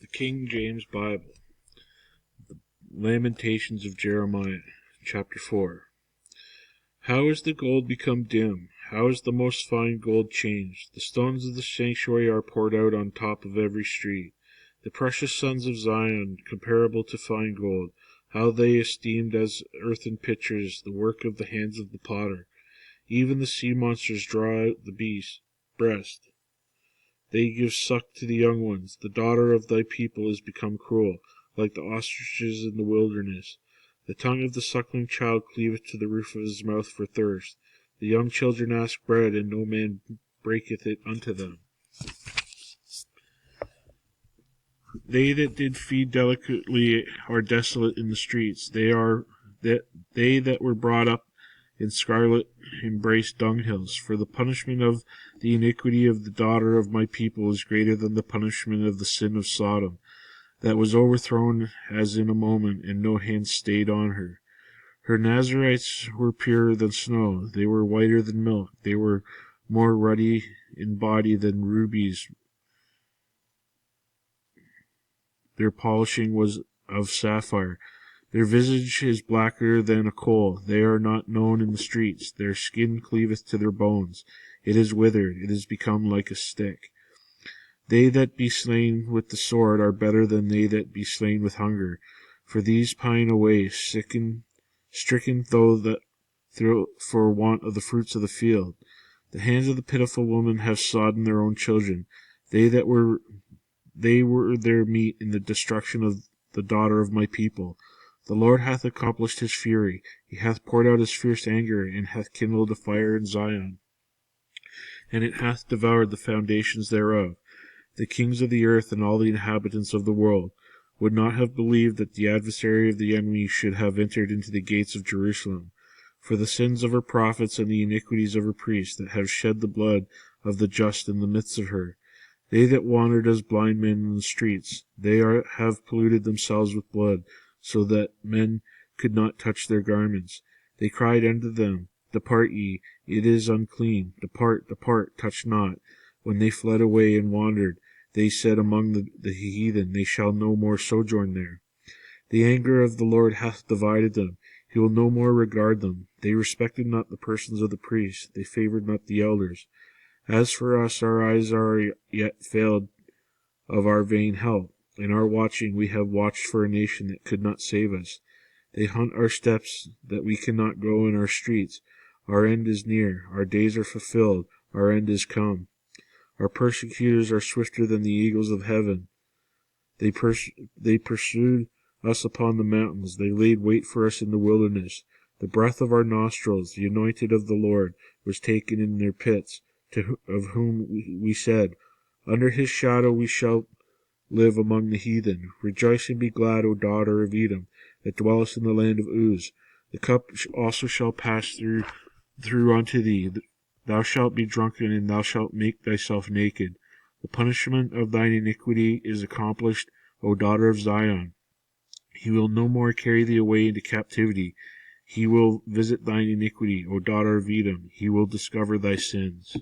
The King James Bible. The Lamentations of Jeremiah, chapter 4. How is the gold become dim? How is the most fine gold changed? The stones of the sanctuary are poured out on top of every street. The precious sons of Zion, comparable to fine gold, how they esteemed as earthen pitchers, the work of the hands of the potter. Even the sea monsters draw out the beast's breast. They give suck to the young ones. The daughter of thy people is become cruel, like the ostriches in the wilderness. The tongue of the suckling child cleaveth to the roof of his mouth for thirst. The young children ask bread, and no man breaketh it unto them. They that did feed delicately are desolate in the streets. They that were brought up in scarlet embrace dunghills. For the punishment of the iniquity of the daughter of my people is greater than the punishment of the sin of Sodom, that was overthrown as in a moment, and no hand stayed on her. Her Nazarites were purer than snow, they were whiter than milk, they were more ruddy in body than rubies. Their polishing was of sapphire. Their visage is blacker than a coal. They are not known in the streets. Their skin cleaveth to their bones. It is withered. It is become like a stick. They that be slain with the sword are better than they that be slain with hunger. For these pine away, stricken for want of the fruits of the field. The hands of the pitiful woman have sodden their own children. They were their meat in the destruction of the daughter of my people. The Lord hath accomplished his fury. He hath poured out his fierce anger, and hath kindled a fire in Zion, and it hath devoured the foundations thereof. The kings of the earth and all the inhabitants of the world would not have believed that the adversary of the enemy should have entered into the gates of Jerusalem. For the sins of her prophets and the iniquities of her priests that have shed the blood of the just in the midst of her. They that wandered as blind men in the streets, have polluted themselves with blood, so that men could not touch their garments. They cried unto them, Depart ye, it is unclean. Depart, depart, touch not. When they fled away and wandered, they said among the heathen, They shall no more sojourn there. The anger of the Lord hath divided them. He will no more regard them. They respected not the persons of the priests. They favored not the elders. As for us, our eyes are yet failed of our vain help. In our watching we have watched for a nation that could not save us. They hunt our steps, that we cannot go in our streets. Our end is near, our days are fulfilled, our end is come. Our persecutors are swifter than the eagles of heaven. They pursued us upon the mountains, they laid wait for us in the wilderness. The breath of our nostrils, the anointed of the Lord, was taken in their pits, of whom we said, Under his shadow we shall live among the heathen. Rejoice and be glad, O daughter of Edom, that dwellest in the land of Uz. The cup also shall pass through unto thee. Thou shalt be drunken, and thou shalt make thyself naked. The punishment of thine iniquity is accomplished, O daughter of Zion. He will no more carry thee away into captivity. He will visit thine iniquity, O daughter of Edom. He will discover thy sins.